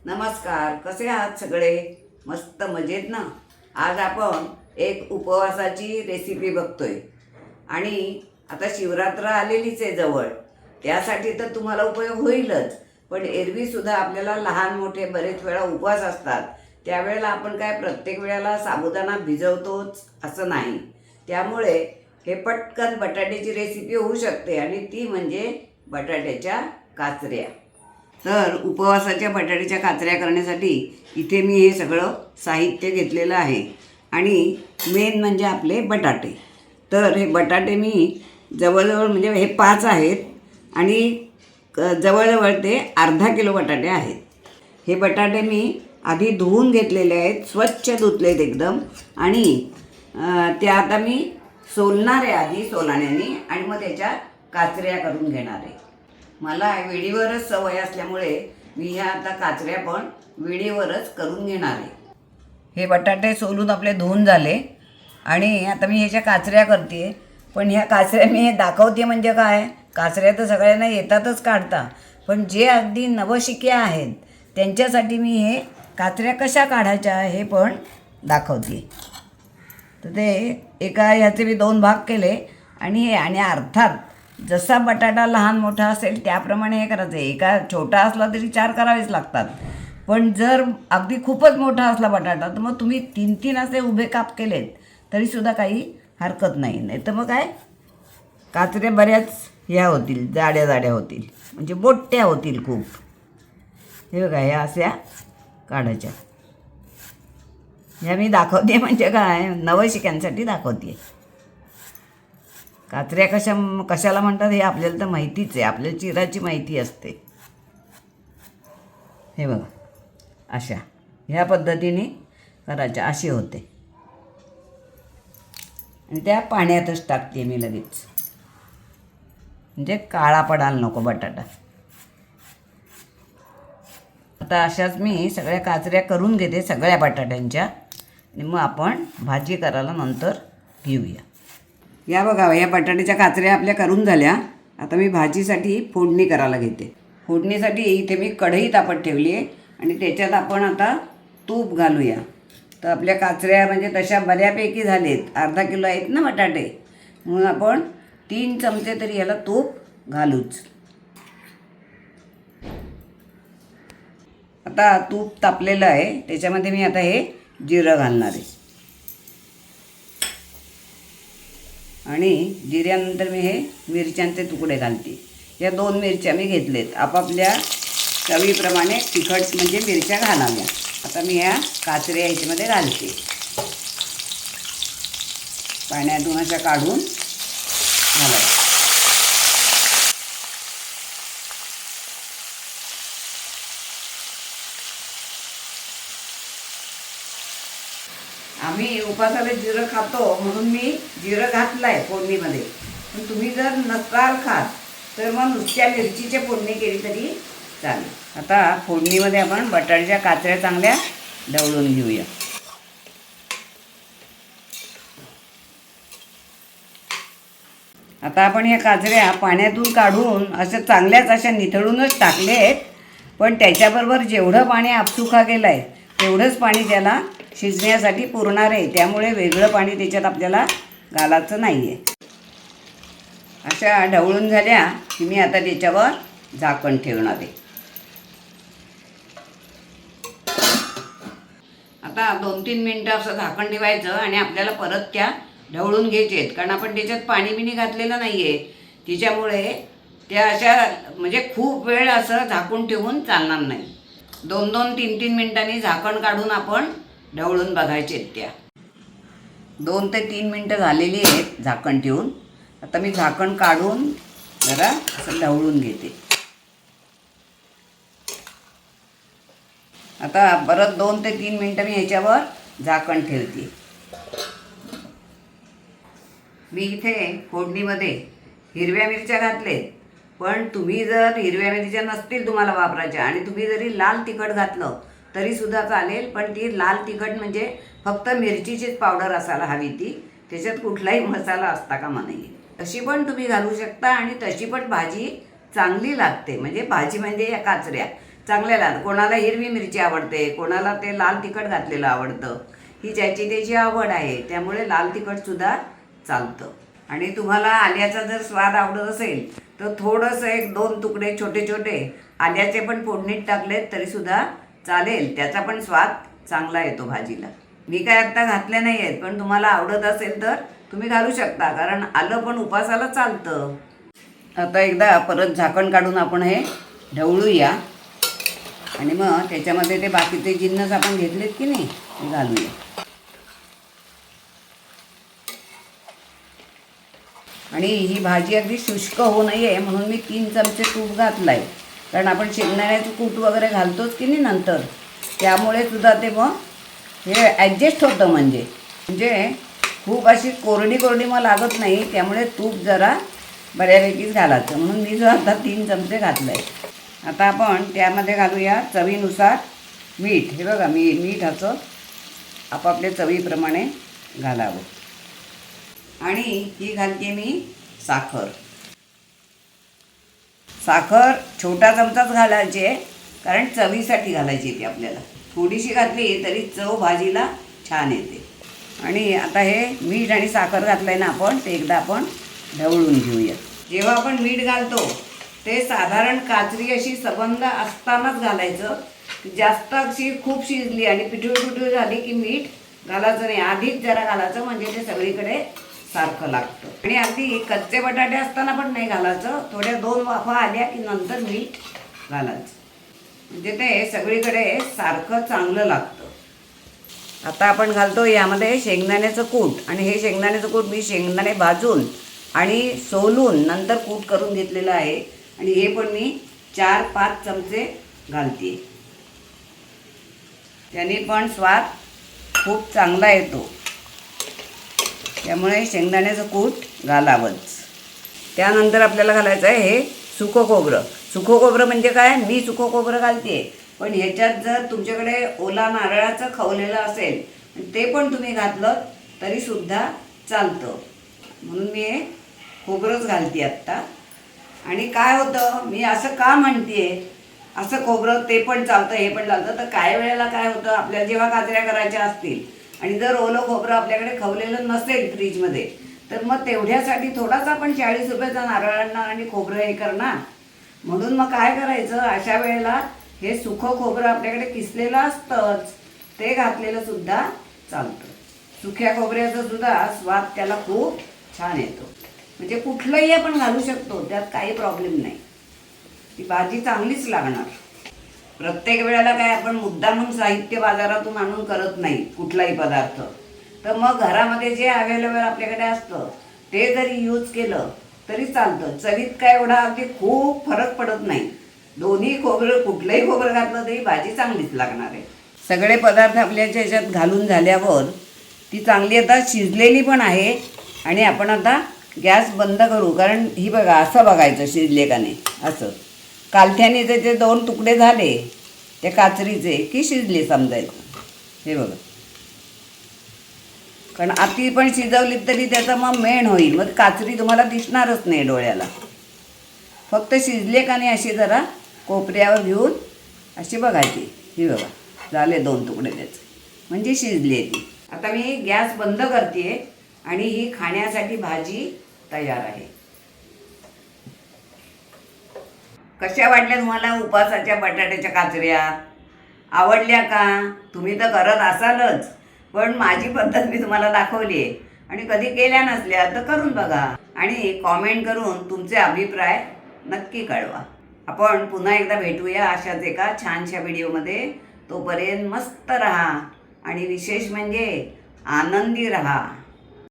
नमस्कार, कसे आहात सगळे? मस्त मजेत ना? आज आपण एक उपवासाची रेसिपी बघतोय आणि आता शिवरात्र आलेलीच आहे जवळ. त्यासाठी तर तुम्हाला उपयोग होईलच, पण एरवीसुद्धा आपल्याला लहान मोठे बरेच वेळा उपवास असतात. त्यावेळेला आपण काय प्रत्येक वेळेला साबुदाणा भिजवतोच असं नाही. त्यामुळे हे पटकन बटाट्याची रेसिपी होऊ शकते आणि ती म्हणजे बटाट्याच्या काचऱ्या. तर उपवासाच्या बटाट्याच्या काचऱ्या करण्यासाठी इथे मी हे सगळं साहित्य घेतलेलं आहे आणि मेन म्हणजे आपले बटाटे. तर हे बटाटे मी जवळजवळ म्हणजे हे 5 आहेत आणि जवळजवळ ते अर्धा किलो बटाटे आहेत. हे बटाटे मी आधी धुवून घेतलेले आहेत, स्वच्छ धुतलेत एकदम आणि ते आता मी सोलणार आहे आधी सोलाण्याने आणि मग त्याच्या काचऱ्या करून घेणार आहे. मला विडीवरच सवय असल्यामुळे मी ह्या आता काचऱ्या पण विडीवरच करून घेणार आहे. हे बटाटे सोलून आपले धुवून झाले आणि आता मी ह्याच्या काचऱ्या करते. पण ह्या काचऱ्या मी हे दाखवते म्हणजे काय, काचऱ्या तर सगळ्यांना येतातच काढता, पण जे अगदी नवशिके आहेत त्यांच्यासाठी मी हे काचऱ्या कशा काढायच्या हे पण दाखवते. तर ते एका ह्याचे मी 2 भाग केले आणि अर्थात जसा बटाटा लहान मोठा असेल त्याप्रमाणे हे करायचं आहे. एका छोटा असला तरी 4 करावेच लागतात, पण जर अगदी खूपच मोठा असला बटाटा तर मग तुम्ही 3-3 असे उभे काप केलेत तरीसुद्धा काही हरकत नाही. नाही तर मग काय काचऱ्या बऱ्याच ह्या होतील, जाड्या जाड्या होतील, म्हणजे मोठ्या होतील खूप. हे बघा, ह्या अशा काढायच्या. ह्या मी दाखवते म्हणजे काय नवशिक्यांसाठी दाखवते. काचऱ्या कशाला म्हणतात हे आपल्याला तर माहितीच आहे, आपल्याला चिराची माहिती असते. हे बघा, अशा ह्या पद्धतीने करायच्या, अशी होते आणि त्या पाण्यातच टाकते मी लगेच, म्हणजे काळा पडायला नको बटाटा. आता अशाच मी सगळ्या काचऱ्या करून घेते सगळ्या बटाट्यांच्या आणि मग आपण भाजी करायला नंतर घेऊया. या बघा, या बटाट्याच्या काचऱ्या आपल्या करून झाल्या. आता मी भाजीसाठी फोडणी करायला घेते. फोडणीसाठी इथे मी कढई तापत ठेवली आहे आणि त्याच्यात आपण आता तूप घालूया. तर आपल्या काचऱ्या म्हणजे तशा बऱ्यापैकी झालेत, अर्धा किलो आहेत ना बटाटे, म्हणून आपण 3 चमचे तरी याला तूप घालूच. आता तूप तापलेलं आहे, त्याच्यामध्ये मी आता हे जिरं घालणार आहे आणि जिऱ्यानंतर मी हे मिरच्यांचे तुकडे घालते. या 2 मिरच्या मी घेतलेत, आपापल्या चवीप्रमाणे तिखट म्हणजे मिरच्या घालाव्या. आता मी ह्या काचऱ्या ह्याच्यामध्ये घालते, पाण्यातून अशा काढून घालायच्या. आम्ही उपासाला जिरं खातो म्हणून मी जिरं घातलं आहे फोडणीमध्ये, पण तुम्ही जर नसाल खात तर मग नुसत्या मिरचीची फोडणी केली तरी चालेल. आता फोडणीमध्ये आपण बटाट्याच्या काचऱ्या चांगल्या ढवळून घेऊया. आता आपण या काचऱ्या पाण्यातून काढून असं चांगल्याच अशा निथळूनच टाकलेत, पण त्याच्याबरोबर जेवढं पाणी आपसुका गेलं आहे तेवढंच पाणी त्याला शिजण्यासाठी पुरणार आहे. त्यामुळे वेगळं पाणी त्याच्यात आपल्याला घालायचं नाही आहे. अशा ढवळून झाल्या की मी आता त्याच्यावर झाकण ठेवणार आहे. आता 2-3 मिनटं असं झाकण ठेवायचं आणि आपल्याला परत त्या ढवळून घ्यायचे आहेत, कारण आपण त्याच्यात पाणी बिणी घातलेलं नाही आहे. त्याच्यामुळे त्या अशा म्हणजे खूप वेळ असं झाकून ठेवून चालणार नाही. 2-2, 3-3 मिनटांनी झाकण काढून आपण ढवळून बघायचे आहेत. त्या 2 ते 3 मिनटं झालेली आहेत झाकण ठेवून. आता मी झाकण काढून जरा असं ढवळून घेते. आता परत 2 ते 3 मिनटं मी ह्याच्यावर झाकण ठेवते. मी इथे फोडणीमध्ये हिरव्या मिरच्या घातलेत, पण तुम्ही जर हिरव्या मिरच्या नसतील तुम्हाला वापरायच्या आणि तुम्ही जरी लाल तिखट घातलं तरीसुद्धा चालेल, पण ती लाल तिखट म्हणजे फक्त मिरचीचीच पावडर असायला हवी, ती त्याच्यात कुठलाही मसाला असता कामा नये. तशी पण तुम्ही घालू शकता आणि तशी पण भाजी चांगली लागते. म्हणजे भाजी म्हणजे या काचऱ्या चांगल्या लागतात. कोणाला हिरवी मिरची आवडते, कोणाला ते लाल तिखट घातलेलं आवडतं. ही ज्याची त्याची आवड आहे, त्यामुळे लाल तिखटसुद्धा चालतं. आणि तुम्हाला आल्याचा जर स्वाद आवडत असेल तर थोडंसं 1-2 तुकडे छोटे छोटे आल्याचे पण फोडणीत टाकलेत तरीसुद्धा चालेल. त्याचा पण स्वाद चांगला येतो भाजीला. मी काय आत्ता घातले नाही आहेत, पण तुम्हाला आवडत असेल तर तुम्ही घालू शकता, कारण आलं पण उपासाला चालतं. आता एकदा परत झाकण काढून आपण हे ढवळूया आणि मग त्याच्यामध्ये ते बाकीचे जिन्नस आपण घेतलेत की नाही ते घालूया. आणि ही भाजी अगदी शुष्क होऊ नये म्हणून मी 3 चमचे तूप घातलं आहे, कारण आपण शेंगदाण्याचं कूट वगैरे घालतोच की नाही नंतर, त्यामुळे सुद्धा ते मग हे ॲडजस्ट होतं. म्हणजे खूप अशी कोरडी कोरडी मग लागत नाही, त्यामुळे तूप जरा बऱ्यापैकीच घालायचं, म्हणून मी जो आता 3 चमचे घातलं आहे. आता आपण त्यामध्ये घालूया चवीनुसार मीठ. हे बघा, मी मीठ असं आपापल्या चवीप्रमाणे घालावं. आणि ही घालते मी साखर. साखर छोटा चमचाच घालायची आहे, कारण चवीसाठी घालायची ती आपल्याला. थोडीशी घातली तरी चव भाजीला छान येते. आणि आता हे मीठ आणि साखर घातलं आहे ना आपण, ते एकदा आपण ढवळून घेऊया. जेव्हा आपण मीठ घालतो ते साधारण काचरी अशी सबंध असतानाच घालायचं. जास्त अशी खूप शिजली आणि पिठूळ झाली की मीठ घालायचं नाही, आधीच जरा घालायचं, म्हणजे ते सगळीकडे सारखं लागतं. आणि अगदी कच्चे बटाटे असताना पण नाही घालायचं, थोड्या 2 वाफा आल्या की नंतर मीठ घालायचं, म्हणजे ते सगळीकडे सारखं चांगलं लागतं. आता आपण घालतो यामध्ये शेंगदाण्याचं कूट. आणि हे शेंगदाण्याचं कूट मी शेंगदाणे भाजून आणि सोलून नंतर कूट करून घेतलेलं आहे. आणि हे पण मी 4-5 चमचे घालते, त्याने पण स्वाद खूप चांगला येतो, त्यामुळे शेंगदाण्याचं कूट घालावंच. त्यानंतर आपल्याला घालायचं आहे हे सुकं खोबरं. सुकं खोबरं म्हणजे काय, मी सुकं खोबरं घालते, पण ह्याच्यात जर तुमच्याकडे ओला नारळाचं खवलेलं असेल ते पण तुम्ही घातलं तरीसुद्धा चालतं, म्हणून मी हे खोबरंच घालते आत्ता. आणि काय होतं, मी असं का म्हणते, असं खोबरं ते पण चालतं हे पण चालतं, तर काही वेळेला काय होतं, आपल्याला जेव्हा काचऱ्या करायच्या असतील आणि जर ओलं खोबरं आपल्याकडे खवलेलं नसेल फ्रीजमध्ये, तर मग तेवढ्यासाठी थोडासा आपण 40 रुपयाचा नारळ आणणार आणि खोबरं हे करणार. म्हणून मग काय करायचं, अशा वेळेला हे सुकं खोबरं आपल्याकडे किसलेलं असतंच, ते घातलेलं सुद्धा चालतं. सुक्या खोबऱ्याचा सुद्धा स्वाद त्याला खूप छान येतो. म्हणजे कुठलंही आपण घालू शकतो, त्यात काही प्रॉब्लेम नाही, ती भाजी चांगलीच लागणार. प्रत्येक वेळेला काय आपण मुद्दामून साहित्य बाजारातून आणून करत नाही कुठलाही पदार्थ, तर मग घरामध्ये जे अवेलेबल आपल्याकडे असतं ते जरी यूज केलं तरी चालतं. चवीत काय एवढा अगदी खूप फरक पडत नाही. दोन्ही खोबरं, कुठलंही खोबरं घातलं तरी भाजी चांगलीच लागणार आहे. सगळे पदार्थ आपल्या ह्याच्यात घालून झाल्यावर ती चांगली आता शिजलेली पण आहे. आणि आपण आता गॅस बंद करू, कारण ही बघा असं बघायचं शिजले का नाही, असं कालथ्याने त्याचे 2 तुकडे झाले त्या काचरीचे की शिजले समजायचं. हे बघा, कारण आती पण शिजवली तरी त्याचा मग मेण होईल, मग काचरी तुम्हाला दिसणारच नाही डोळ्याला. फक्त शिजले का नाही अशी जरा कोपऱ्यावर घेऊन अशी बघायची. ही बघा झाले 2 तुकडे त्याचे, म्हणजे शिजले ती. आता मी गॅस बंद करते आणि ही खाण्यासाठी भाजी तयार आहे. कशा वाटल्या तुम्हाला उपासाच्या बटाट्याच्या काचऱ्या? आवडल्या का? तुम्ही तर करत असालच, पण माझी पद्धत मी तुम्हाला दाखवली आहे. आणि कधी केल्या नसल्या तर करून बघा आणि कॉमेंट करून तुमचे अभिप्राय नक्की कळवा. आपण पुन्हा एकदा भेटूया अशाच एका छानशा व्हिडिओमध्ये. तोपर्यंत मस्त रहा आणि विशेष म्हणजे आनंदी रहा.